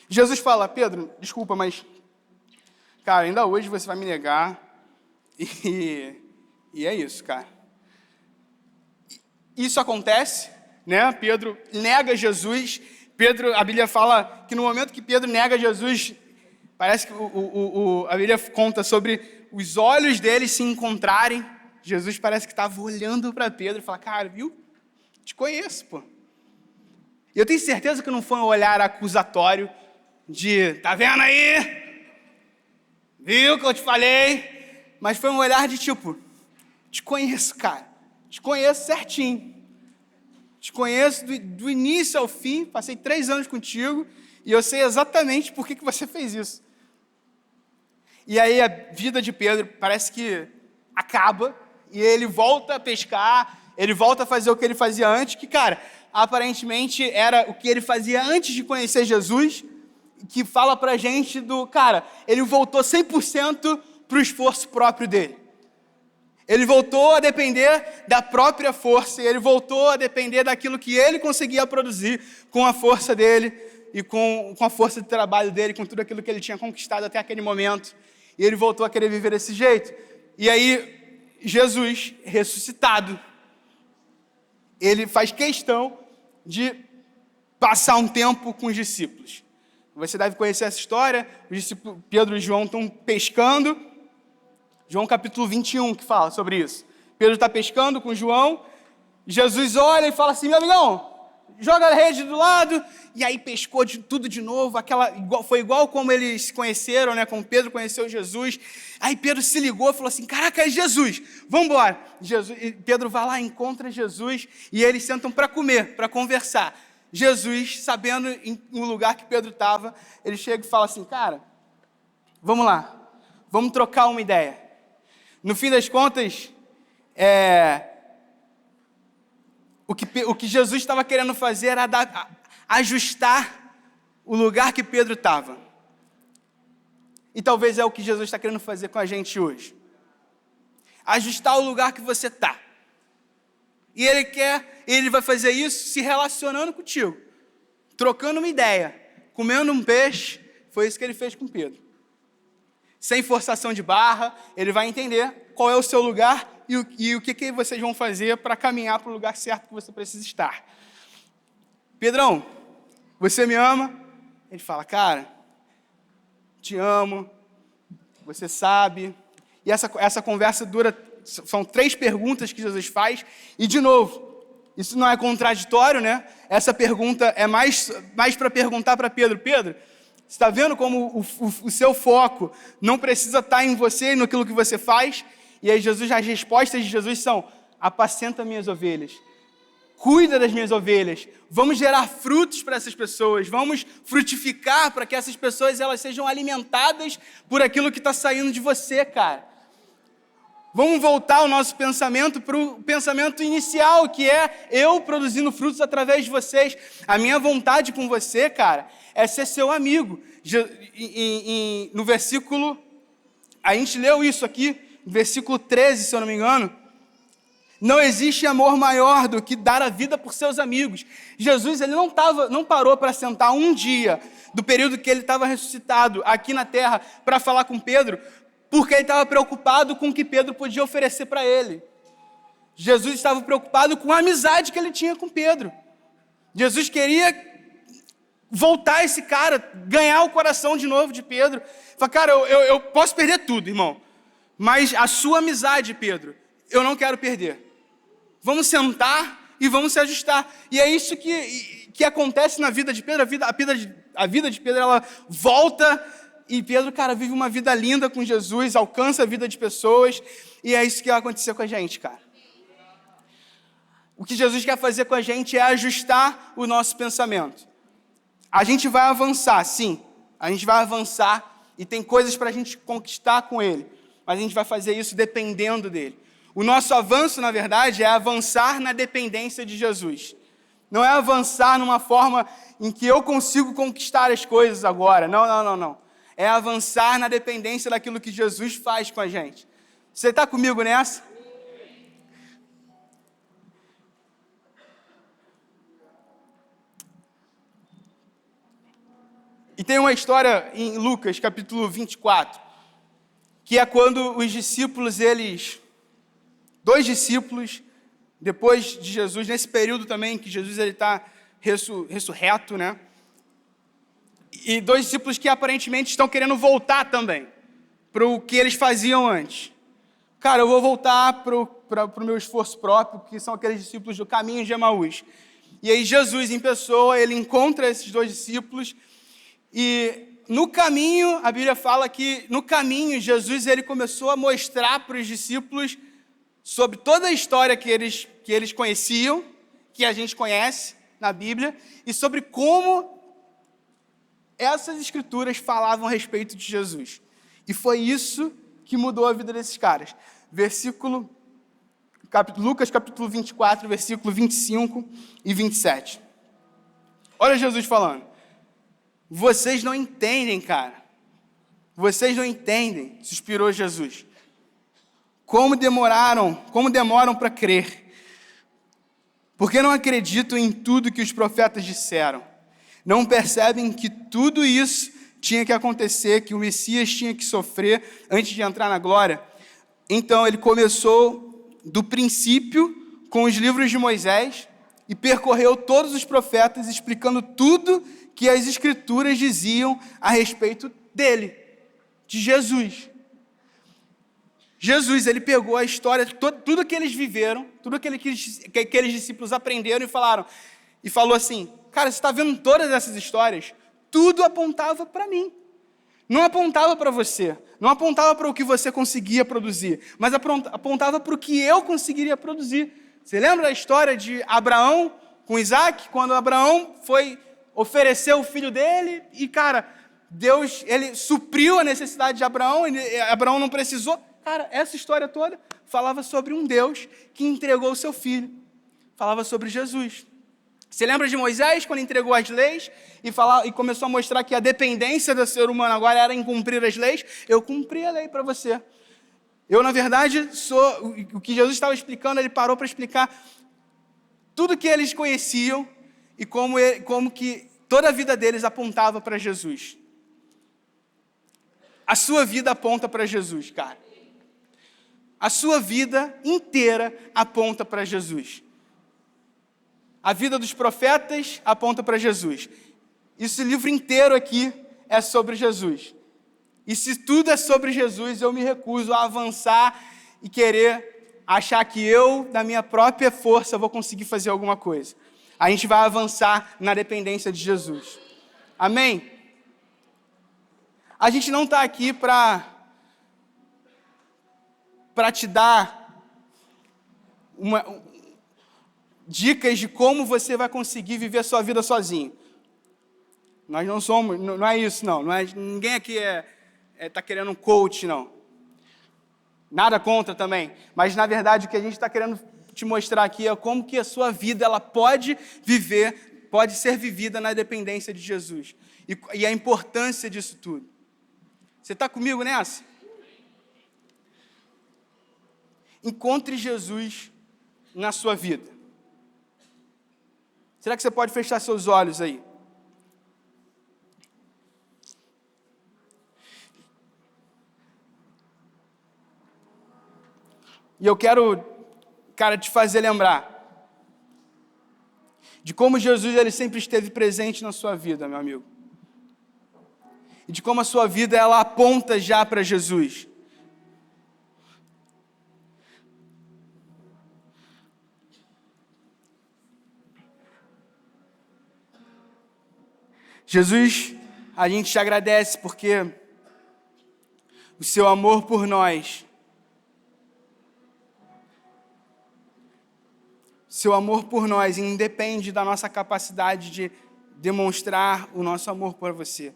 S1: Jesus fala, Pedro, desculpa, mas, cara, ainda hoje você vai me negar, e é isso, cara. Isso acontece, né? Pedro nega Jesus. A Bíblia fala que no momento que Pedro nega Jesus, parece que a Bíblia conta sobre os olhos dele se encontrarem. Jesus parece que estava olhando para Pedro e fala, cara, viu? Te conheço, pô. E eu tenho certeza que não foi um olhar acusatório de, tá vendo aí? Viu que eu te falei? Mas foi um olhar de tipo, te conheço, cara. Te conheço certinho. Te conheço do início ao fim. Passei 3 anos contigo e eu sei exatamente por que você fez isso. E aí a vida de Pedro parece que acaba e ele volta a pescar, ele volta a fazer o que ele fazia antes, que, cara, aparentemente era o que ele fazia antes de conhecer Jesus, que fala pra gente cara, ele voltou 100% pro esforço próprio dele. Ele voltou a depender da própria força, ele voltou a depender daquilo que ele conseguia produzir com a força dele e com a força de trabalho dele, com tudo aquilo que ele tinha conquistado até aquele momento. E ele voltou a querer viver desse jeito. E aí, Jesus, ressuscitado, ele faz questão de passar um tempo com os discípulos. Você deve conhecer essa história, os discípulos Pedro e João estão pescando, João capítulo 21 que fala sobre isso. Pedro está pescando com João, Jesus olha e fala assim, meu amigão, joga a rede do lado, e aí pescou tudo de novo, foi igual como eles se conheceram, né, como Pedro conheceu Jesus. Aí Pedro se ligou e falou assim, caraca, é Jesus, vamos embora. Pedro vai lá, encontra Jesus, e eles sentam para comer, para conversar. Jesus, sabendo no lugar que Pedro estava, ele chega e fala assim, cara, vamos lá, vamos trocar uma ideia. No fim das contas, o que Jesus estava querendo fazer era ajustar o lugar que Pedro estava. E talvez é o que Jesus está querendo fazer com a gente hoje. Ajustar o lugar que você está. E ele vai fazer isso se relacionando contigo, trocando uma ideia, comendo um peixe. Foi isso que ele fez com Pedro. Sem forçação de barra, ele vai entender qual é o seu lugar e o que vocês vão fazer para caminhar para o lugar certo que você precisa estar. Pedrão, você me ama? Ele fala, cara, te amo, você sabe. E essa conversa dura, são 3 perguntas que Jesus faz, e de novo, isso não é contraditório, né? Essa pergunta é mais para perguntar para Pedro, você está vendo como o seu foco não precisa estar em você e naquilo que você faz? E aí as respostas de Jesus são, apacenta minhas ovelhas, cuida das minhas ovelhas, vamos gerar frutos para essas pessoas, vamos frutificar para que essas pessoas elas sejam alimentadas por aquilo que está saindo de você, cara. Vamos voltar o nosso pensamento para o pensamento inicial, que é eu produzindo frutos através de vocês. A minha vontade com você, cara, é ser seu amigo. No versículo, a gente leu isso aqui, no versículo 13, se eu não me engano. Não existe amor maior do que dar a vida por seus amigos. Jesus ele não parou para sentar um dia do período que ele estava ressuscitado aqui na terra para falar com Pedro, porque ele estava preocupado com o que Pedro podia oferecer para ele. Jesus estava preocupado com a amizade que ele tinha com Pedro. Jesus queria voltar esse cara, ganhar o coração de novo de Pedro. Fala, cara, eu posso perder tudo, irmão, mas a sua amizade, Pedro, eu não quero perder. Vamos sentar e vamos se ajustar. E é isso que acontece na vida de Pedro. A vida de Pedro, ela volta. E Pedro, cara, vive uma vida linda com Jesus, alcança a vida de pessoas, e é isso que vai acontecer com a gente, cara. O que Jesus quer fazer com a gente é ajustar o nosso pensamento. A gente vai avançar, sim, a gente vai avançar, e tem coisas para a gente conquistar com Ele, mas a gente vai fazer isso dependendo dEle. O nosso avanço, na verdade, é avançar na dependência de Jesus. Não é avançar numa forma em que eu consigo conquistar as coisas agora, não. É avançar na dependência daquilo que Jesus faz com a gente. Você está comigo nessa? E tem uma história em Lucas, capítulo 24, que é quando os discípulos, dois discípulos, depois de Jesus, nesse período também que Jesus está ressurreto, né? E dois discípulos que aparentemente estão querendo voltar também para o que eles faziam antes. Cara, eu vou voltar para o meu esforço próprio, que são aqueles discípulos do caminho de Emaús. E aí Jesus, em pessoa, ele encontra esses dois discípulos e no caminho, a Bíblia fala que no caminho Jesus ele começou a mostrar para os discípulos sobre toda a história que eles conheciam, que a gente conhece na Bíblia, e sobre como essas escrituras falavam a respeito de Jesus. E foi isso que mudou a vida desses caras. Lucas capítulo 24, versículo 25 e 27. Olha Jesus falando. Vocês não entendem, cara. Vocês não entendem, suspirou Jesus. Como demoram para crer. Porque não acreditam em tudo que os profetas disseram. Não percebem que tudo isso tinha que acontecer, que o Messias tinha que sofrer antes de entrar na glória. Então ele começou do princípio com os livros de Moisés e percorreu todos os profetas explicando tudo que as escrituras diziam a respeito dele, de Jesus. Jesus, ele pegou a história, tudo que eles viveram, tudo que aqueles discípulos aprenderam e falou assim, cara, você está vendo todas essas histórias? Tudo apontava para mim. Não apontava para você, não apontava para o que você conseguia produzir, mas apontava para o que eu conseguiria produzir. Você lembra da história de Abraão com Isaac? Quando Abraão foi oferecer o filho dele e, cara, Deus, ele supriu a necessidade de Abraão, Abraão não precisou. Cara, essa história toda falava sobre um Deus que entregou o seu filho. Falava sobre Jesus. Você lembra de Moisés, quando entregou as leis e começou a mostrar que a dependência do ser humano agora era em cumprir as leis? Eu cumpri a lei para você. Eu, na verdade, sou... O que Jesus estava explicando, ele parou para explicar tudo que eles conheciam e como que toda a vida deles apontava para Jesus. A sua vida aponta para Jesus, cara. A sua vida inteira aponta para Jesus. A vida dos profetas aponta para Jesus. Esse livro inteiro aqui é sobre Jesus. E se tudo é sobre Jesus, eu me recuso a avançar e querer achar que eu, da minha própria força, vou conseguir fazer alguma coisa. A gente vai avançar na dependência de Jesus. Amém? A gente não está aqui para te dar dicas de como você vai conseguir viver a sua vida sozinho. Nós não somos, não é isso não. Ninguém aqui está querendo um coach, não. Nada contra também. Mas, na verdade, o que a gente está querendo te mostrar aqui é como que a sua vida ela pode ser vivida na dependência de Jesus. E a importância disso tudo. Você está comigo nessa? Encontre Jesus na sua vida. Será que você pode fechar seus olhos aí? E eu quero, cara, te fazer lembrar de como Jesus ele sempre esteve presente na sua vida, meu amigo. E de como a sua vida ela aponta já para Jesus. Jesus, a gente te agradece porque o seu amor por nós, independe da nossa capacidade de demonstrar o nosso amor por você.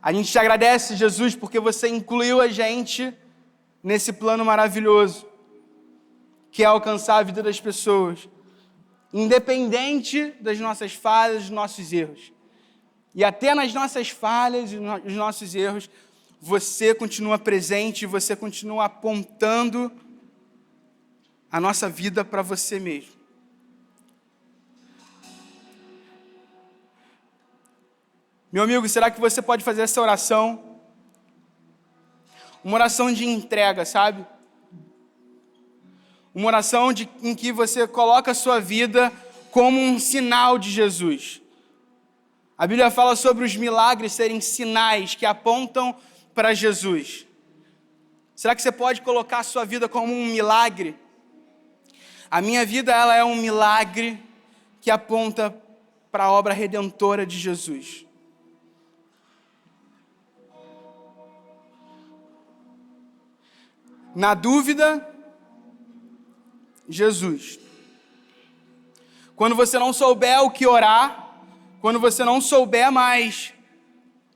S1: A gente te agradece, Jesus, porque você incluiu a gente nesse plano maravilhoso, que é alcançar a vida das pessoas, independente das nossas falhas, dos nossos erros. E até nas nossas falhas e nos nossos erros, você continua presente, você continua apontando a nossa vida para você mesmo. Meu amigo, será que você pode fazer essa oração? Uma oração de entrega, sabe? Uma oração em que você coloca a sua vida como um sinal de Jesus. A Bíblia fala sobre os milagres serem sinais que apontam para Jesus. Será que você pode colocar a sua vida como um milagre? A minha vida, ela é um milagre que aponta para a obra redentora de Jesus. Na dúvida, Jesus. Quando você não souber o que orar, quando você não souber mais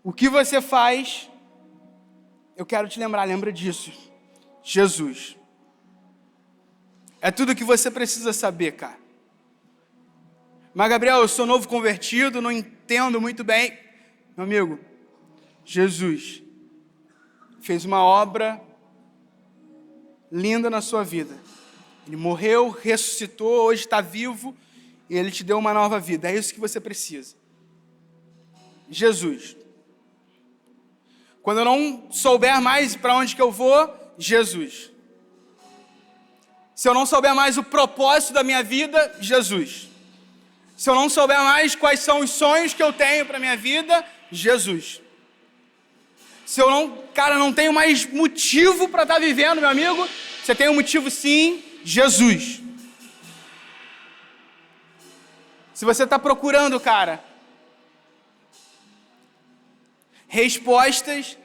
S1: o que você faz, eu quero te lembrar, lembra disso. Jesus. É tudo o que você precisa saber, cara. Mas, Gabriel, eu sou novo convertido, não entendo muito bem. Meu amigo, Jesus fez uma obra linda na sua vida. Ele morreu, ressuscitou, hoje está vivo e Ele te deu uma nova vida. É isso que você precisa. Jesus. Quando eu não souber mais para onde que eu vou, Jesus. Se eu não souber mais o propósito da minha vida, Jesus. Se eu não souber mais quais são os sonhos que eu tenho para minha vida, Jesus. Se eu não tenho mais motivo para estar vivendo, meu amigo, você tem um motivo sim, Jesus. Se você está procurando, cara, respostas,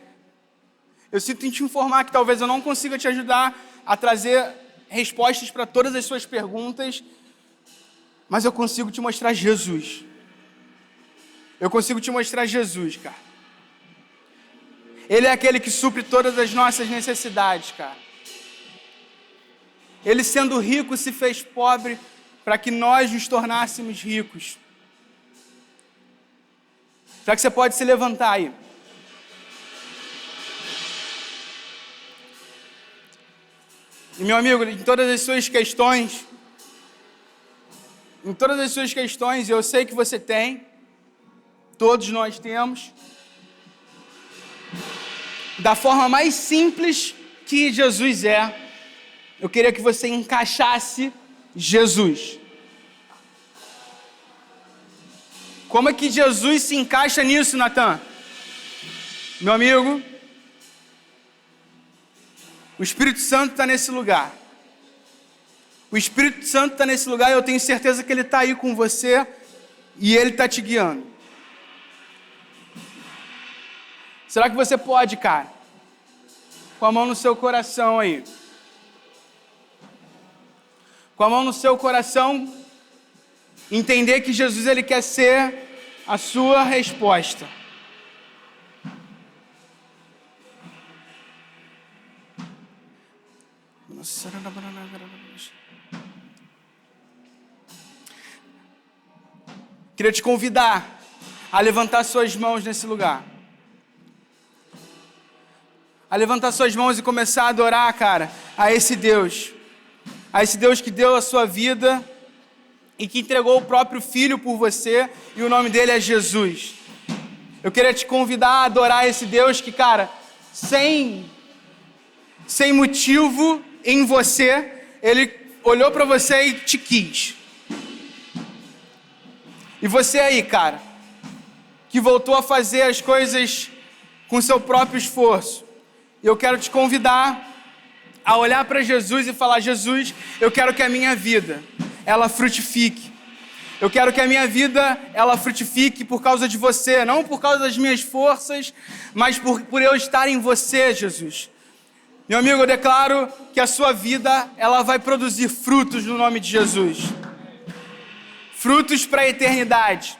S1: eu sinto em te informar que talvez eu não consiga te ajudar a trazer respostas para todas as suas perguntas, mas eu consigo te mostrar Jesus. Eu consigo te mostrar Jesus, cara. Ele é aquele que supre todas as nossas necessidades, cara. Ele, sendo rico, se fez pobre para que nós nos tornássemos ricos. Será que você pode se levantar aí? E, meu amigo, em todas as suas questões, eu sei que você tem, todos nós temos, da forma mais simples que Jesus é, eu queria que você encaixasse Jesus. Como é que Jesus se encaixa nisso, Natan? Meu amigo, o Espírito Santo está nesse lugar. O Espírito Santo está nesse lugar e eu tenho certeza que Ele está aí com você e Ele está te guiando. Será que você pode, cara, com a mão no seu coração aí, com a mão no seu coração, entender que Jesus, Ele quer ser a sua resposta. Queria te convidar a levantar suas mãos nesse lugar. A levantar suas mãos e começar a adorar, cara, a esse Deus. A esse Deus que deu a sua vida e que entregou o próprio Filho por você, e o nome dele é Jesus. Eu queria te convidar a adorar esse Deus que, cara, sem motivo em você, Ele olhou para você e te quis. E você aí, cara, que voltou a fazer as coisas com seu próprio esforço, eu quero te convidar a olhar para Jesus e falar: Jesus, eu quero que a minha vida, ela frutifique. Eu quero que a minha vida, ela frutifique por causa de você, não por causa das minhas forças, mas por eu estar em você, Jesus. Meu amigo, eu declaro que a sua vida, ela vai produzir frutos no nome de Jesus. Frutos para a eternidade.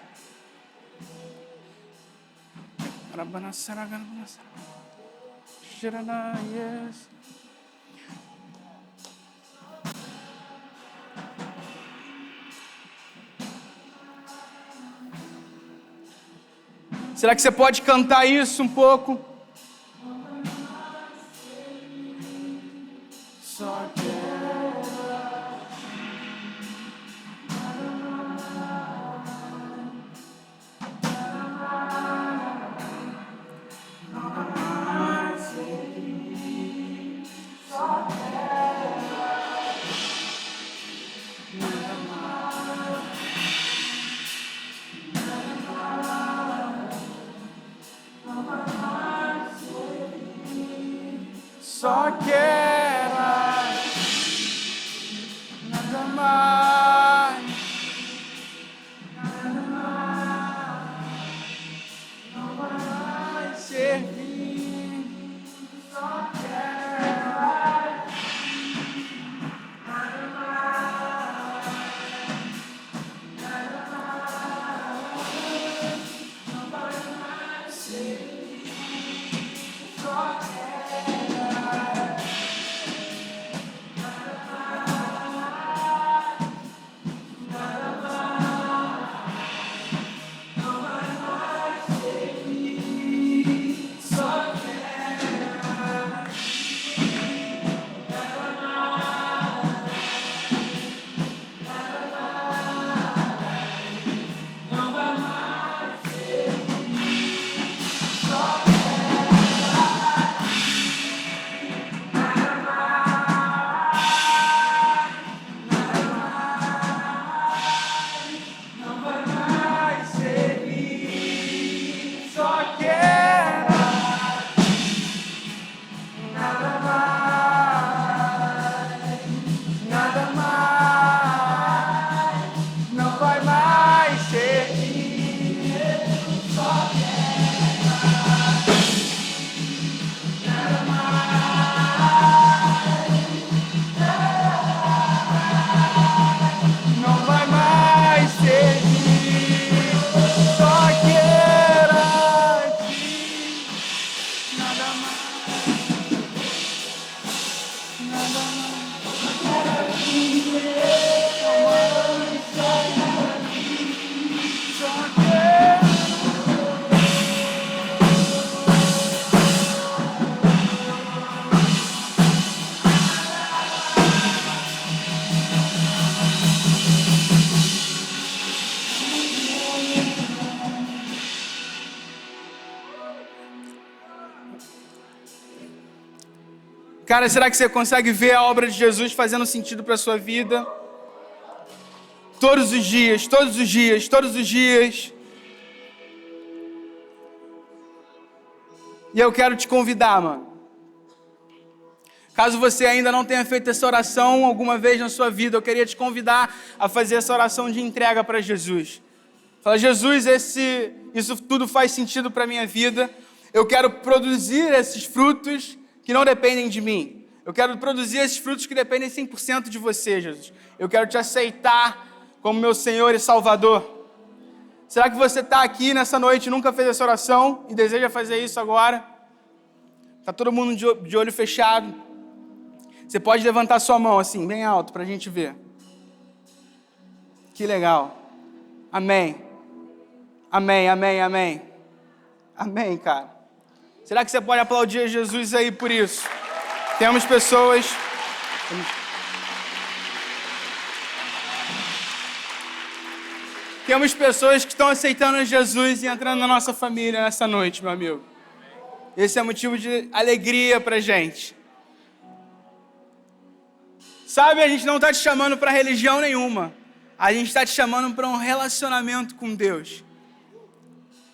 S1: Será que você pode cantar isso um pouco? Só quero só quero nada mais, não vai mais servir, só quero nada mais, não vai mais servir, só Cara, será que você consegue ver a obra de Jesus fazendo sentido para a sua vida? Todos os dias, todos os dias, todos os dias. E eu quero te convidar, mano. Caso você ainda não tenha feito essa oração alguma vez na sua vida, eu queria te convidar a fazer essa oração de entrega para Jesus. Fala, Jesus, isso tudo faz sentido para a minha vida. Eu quero produzir esses frutos que não dependem de mim. Eu quero produzir esses frutos que dependem 100% de você, Jesus. Eu quero te aceitar como meu Senhor e Salvador. Será que você está aqui nessa noite e nunca fez essa oração e deseja fazer isso agora? Está todo mundo de olho fechado. Você pode levantar sua mão assim, bem alto, para a gente ver. Que legal. Amém. Amém, amém, amém. Amém, cara. Será que você pode aplaudir a Jesus aí por isso? Temos pessoas... Temos pessoas que estão aceitando Jesus e entrando na nossa família nessa noite, meu amigo. Esse é motivo de alegria pra gente. Sabe, a gente não está te chamando para religião nenhuma. A gente está te chamando para um relacionamento com Deus.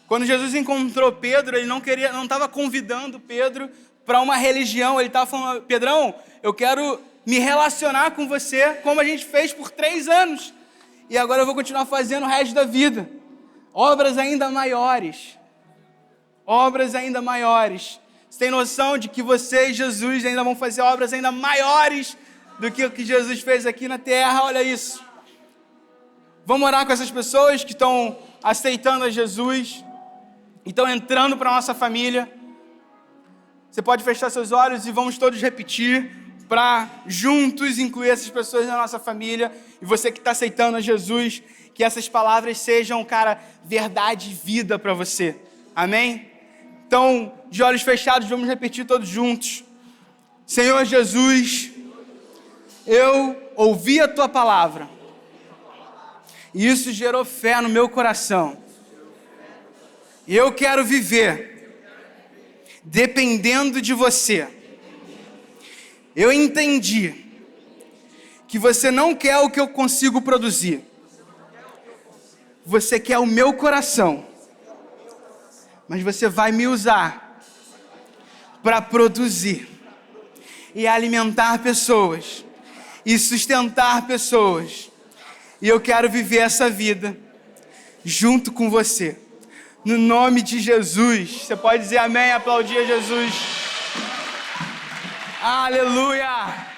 S1: Quando Jesus encontrou Pedro, ele não estava convidando Pedro para uma religião. Ele estava falando, Pedrão, eu quero me relacionar com você como a gente fez por 3 anos. E agora eu vou continuar fazendo o resto da vida. Obras ainda maiores. Obras ainda maiores. Você tem noção de que você e Jesus ainda vão fazer obras ainda maiores do que o que Jesus fez aqui na terra? Olha isso. Vamos orar com essas pessoas que estão aceitando a Jesus. Então, entrando para a nossa família, você pode fechar seus olhos e vamos todos repetir para juntos incluir essas pessoas na nossa família. E você que está aceitando a Jesus, que essas palavras sejam, cara, verdade e vida para você. Amém? Então, de olhos fechados, vamos repetir todos juntos. Senhor Jesus, eu ouvi a Tua palavra. E isso gerou fé no meu coração. E eu quero viver dependendo de você. Eu entendi que você não quer o que eu consigo produzir. Você quer o meu coração. Mas você vai me usar para produzir e alimentar pessoas e sustentar pessoas. E eu quero viver essa vida junto com você. No nome de Jesus. Você pode dizer amém, aplaudir a Jesus. Aleluia!